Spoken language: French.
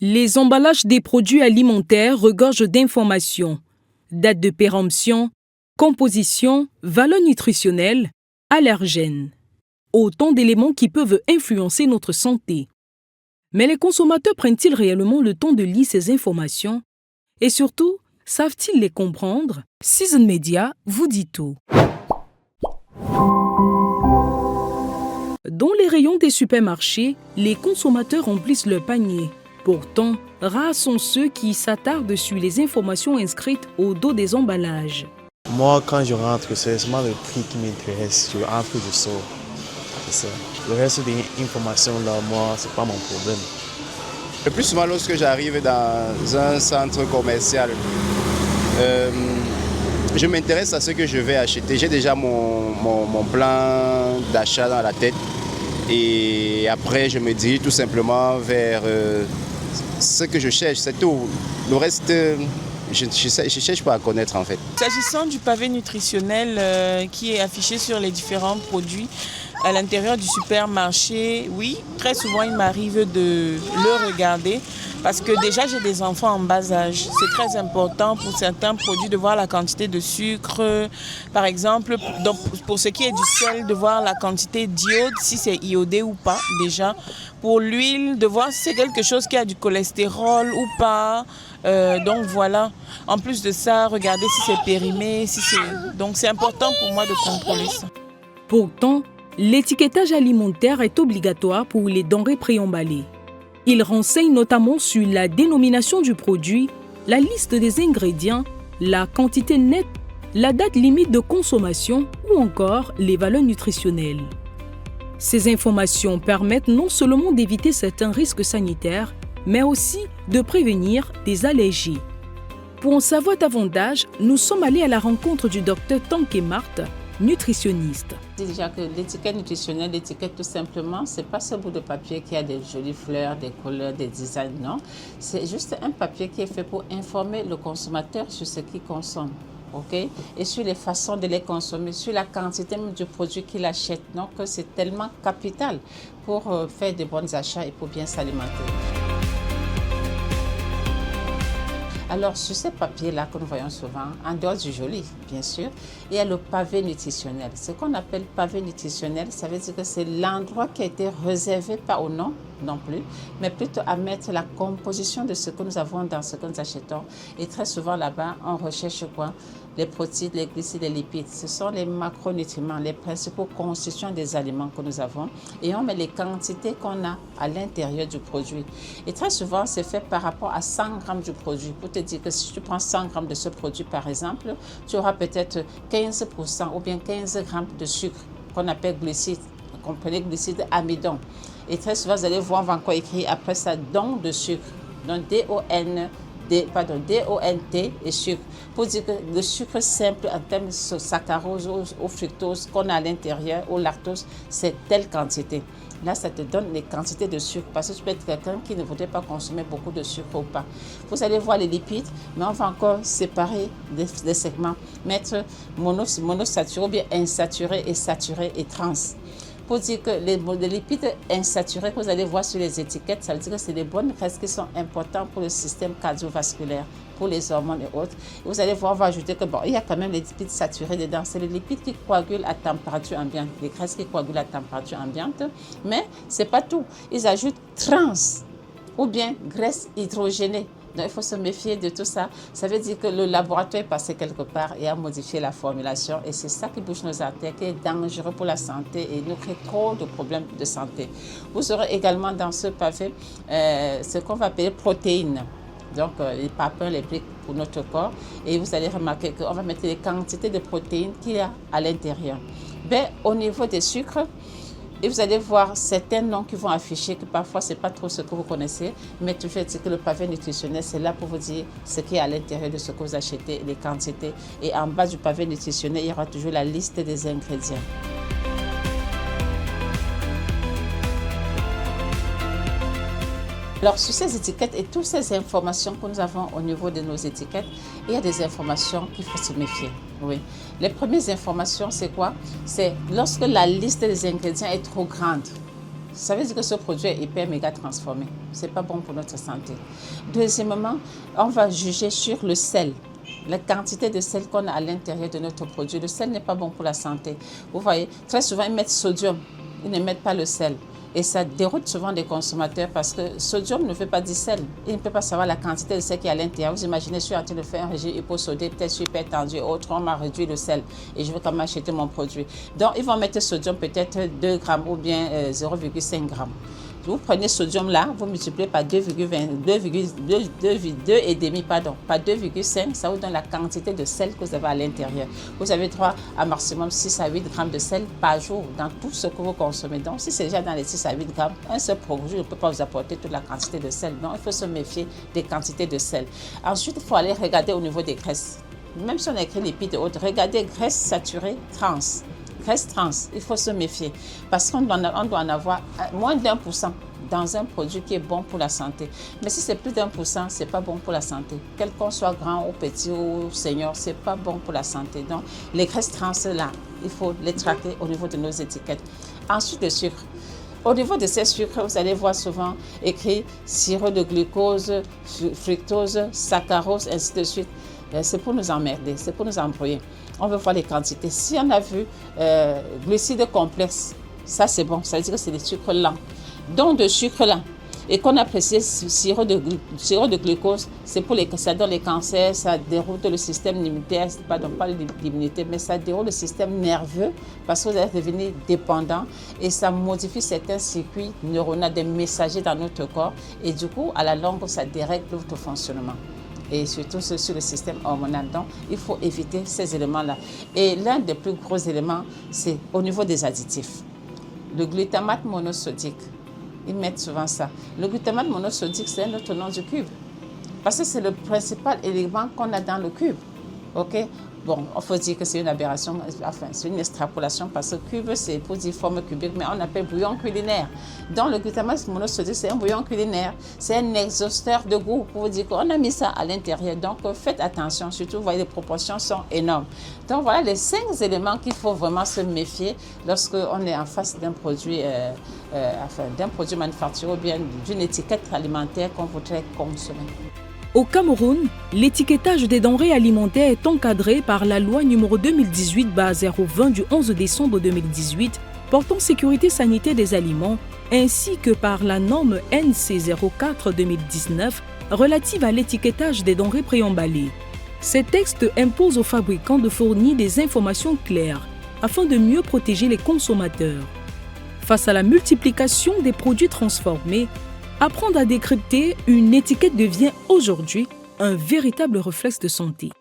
Les emballages des produits alimentaires regorgent d'informations, date de péremption, composition, valeur nutritionnelle, allergènes. Autant d'éléments qui peuvent influencer notre santé. Mais les consommateurs prennent-ils réellement le temps de lire ces informations? Et surtout, savent-ils les comprendre? Season Media vous dit tout. Dans les rayons des supermarchés, les consommateurs remplissent leurs paniers. Pourtant, rares sont ceux qui s'attardent sur les informations inscrites au dos des emballages. Moi, quand je rentre, c'est seulement le prix qui m'intéresse. Je rentre, je sors. C'est ça. Le reste des informations, là, moi, c'est pas mon problème. Le plus souvent, lorsque j'arrive dans un centre commercial, je m'intéresse à ce que je vais acheter. J'ai déjà mon plan d'achat dans la tête. Et après, je me dirige tout simplement vers ce que je cherche, c'est tout. Le reste, je ne cherche pas à connaître en fait. S'agissant du pavé nutritionnel qui est affiché sur les différents produits à l'intérieur du supermarché, oui, très souvent il m'arrive de le regarder parce que déjà j'ai des enfants en bas âge. C'est très important pour certains produits de voir la quantité de sucre, par exemple, donc pour ce qui est du sel, de voir la quantité d'iode, si c'est iodé ou pas déjà. Pour l'huile, de voir si c'est quelque chose qui a du cholestérol ou pas. Donc voilà, en plus de ça, regardez si c'est périmé, donc c'est important pour moi de contrôler ça. Pourtant, l'étiquetage alimentaire est obligatoire pour les denrées préemballées. Il renseigne notamment sur la dénomination du produit, la liste des ingrédients, la quantité nette, la date limite de consommation ou encore les valeurs nutritionnelles. Ces informations permettent non seulement d'éviter certains risques sanitaires, mais aussi de prévenir des allergies. Pour en savoir davantage, nous sommes allés à la rencontre du docteur Tanké Marthe, nutritionniste. Déjà que l'étiquette nutritionnelle, l'étiquette tout simplement, c'est pas ce bout de papier qui a des jolies fleurs, des couleurs, des designs, non. C'est juste un papier qui est fait pour informer le consommateur sur ce qu'il consomme. Okay? Et sur les façons de les consommer, sur la quantité même du produit qu'il achète. Donc c'est tellement capital pour faire de bons achats et pour bien s'alimenter. Alors, sur ces papiers-là que nous voyons souvent, en dehors du joli, bien sûr, il y a le pavé nutritionnel. Ce qu'on appelle pavé nutritionnel, ça veut dire que c'est l'endroit qui a été réservé, pas au nom non plus, mais plutôt à mettre la composition de ce que nous avons dans ce que nous achetons. Et très souvent là-bas, on recherche quoi? Les protéines, les glucides, les lipides. Ce sont les macronutriments, les principaux constituants des aliments que nous avons. Et on met les quantités qu'on a à l'intérieur du produit. Et très souvent, c'est fait par rapport à 100 grammes du produit. Pour te dire que si tu prends 100 grammes de ce produit, par exemple, tu auras peut-être 15% ou bien 15 grammes de sucre qu'on appelle glucides. Comprenez glucides amidon. Et très souvent, vous allez voir, on va encore écrire après ça, don de sucre. Donc, D-O-N-T et sucre. Pour dire que le sucre simple en termes de saccharose ou fructose qu'on a à l'intérieur, ou lactose, c'est telle quantité. Là, ça te donne les quantités de sucre parce que tu peux être quelqu'un qui ne voudrait pas consommer beaucoup de sucre ou pas. Vous allez voir les lipides, mais on va encore séparer des segments, mettre monosaturé ou bien insaturé et saturé et trans. Pour dire que les lipides insaturés que vous allez voir sur les étiquettes, ça veut dire que c'est des bonnes graisses qui sont importantes pour le système cardiovasculaire, pour les hormones et autres. Et vous allez voir, on va ajouter que il y a quand même les lipides saturés dedans. C'est les lipides qui coagulent à température ambiante, les graisses qui coagulent à température ambiante. Mais ce n'est pas tout. Ils ajoutent trans ou bien graisse hydrogénée. Donc, il faut se méfier de tout ça. Ça veut dire que le laboratoire est passé quelque part et a modifié la formulation. Et c'est ça qui bouge nos artères, qui est dangereux pour la santé et nous crée trop de problèmes de santé. Vous aurez également dans ce pavé ce qu'on va appeler protéines. Donc, les papins, les briques pour notre corps. Et vous allez remarquer qu'on va mettre les quantités de protéines qu'il y a à l'intérieur. Au niveau des sucres, et vous allez voir certains noms qui vont afficher que parfois ce n'est pas trop ce que vous connaissez, mais tout fait c'est que le pavé nutritionnel, c'est là pour vous dire ce qui est à l'intérieur de ce que vous achetez, les quantités. Et en bas du pavé nutritionnel, il y aura toujours la liste des ingrédients. Alors, sur ces étiquettes et toutes ces informations que nous avons au niveau de nos étiquettes, il y a des informations qu'il faut se méfier. Oui. Les premières informations, c'est quoi? C'est lorsque la liste des ingrédients est trop grande. Ça veut dire que ce produit est hyper méga transformé. Ce n'est pas bon pour notre santé. Deuxièmement, on va juger sur le sel. La quantité de sel qu'on a à l'intérieur de notre produit. Le sel n'est pas bon pour la santé. Vous voyez, très souvent, ils mettent sodium. Ils ne mettent pas le sel. Et ça déroute souvent des consommateurs parce que sodium ne fait pas du sel. Il ne peut pas savoir la quantité de sel qui est à l'intérieur. Vous imaginez, je suis en train de faire un régime hyposodé, peut-être super tendu et autre, on m'a réduit le sel et je veux quand même acheter mon produit. Donc, ils vont mettre sodium peut-être 2 grammes ou bien 0,5 grammes. Vous prenez sodium là, vous multipliez par 2,5, par 2,5, ça vous donne la quantité de sel que vous avez à l'intérieur. Vous avez droit à maximum 6 à 8 grammes de sel par jour dans tout ce que vous consommez. Donc, si c'est déjà dans les 6 à 8 grammes, un seul produit ne peut pas vous apporter toute la quantité de sel. Donc, il faut se méfier des quantités de sel. Ensuite, il faut aller regarder au niveau des graisses. Même si on a écrit lipides et autres, regardez graisse saturée trans. Graisse trans, il faut se méfier parce qu'on doit en avoir moins d'1% dans un produit qui est bon pour la santé. Mais si c'est plus d'1%, ce n'est pas bon pour la santé. Quel qu'on soit grand ou petit ou senior, ce n'est pas bon pour la santé. Donc, les graisses trans, là, il faut les traquer au niveau de nos étiquettes. Ensuite, le sucre. Au niveau de ces sucres, vous allez voir souvent écrit sirop de glucose, fructose, saccharose, ainsi de suite. C'est pour nous emmerder, c'est pour nous embrouiller. On veut voir les quantités. Si on a vu glucides complexes, ça c'est bon, ça veut dire que c'est des sucres lents. Donc de sucre lent, et qu'on a précisé sirop de glucose, c'est pour ça donne les cancers, ça déroute le système immunitaire, pardon, pas l'immunité, mais ça déroute le système nerveux parce que vous allez devenir dépendant et ça modifie certains circuits neuronaux, des messagers dans notre corps et du coup, à la longue, ça dérègle votre fonctionnement. Et surtout sur le système hormonal. Donc, il faut éviter ces éléments-là. Et l'un des plus gros éléments, c'est au niveau des additifs. Le glutamate monosodique, ils mettent souvent ça. Le glutamate monosodique, c'est un autre nom du cube. Parce que c'est le principal élément qu'on a dans le cube. OK? Bon, il faut dire que c'est une aberration, enfin, c'est une extrapolation parce que cube, c'est pour dire forme cubique, mais on appelle bouillon culinaire. Donc, le glutamate monosodique, c'est un bouillon culinaire. C'est un exhausteur de goût pour vous dire qu'on a mis ça à l'intérieur. Donc, faites attention, surtout, vous voyez, les proportions sont énormes. Donc, voilà les 5 éléments qu'il faut vraiment se méfier lorsqu'on est en face d'un produit, d'un produit manufacturé ou bien d'une étiquette alimentaire qu'on voudrait consommer. Au Cameroun, l'étiquetage des denrées alimentaires est encadré par la loi numéro 2018-020 du 11 décembre 2018 portant sécurité sanitaire des aliments ainsi que par la norme NC 04-2019 relative à l'étiquetage des denrées préemballées. Ces textes imposent aux fabricants de fournir des informations claires afin de mieux protéger les consommateurs. Face à la multiplication des produits transformés, apprendre à décrypter une étiquette devient aujourd'hui un véritable réflexe de santé.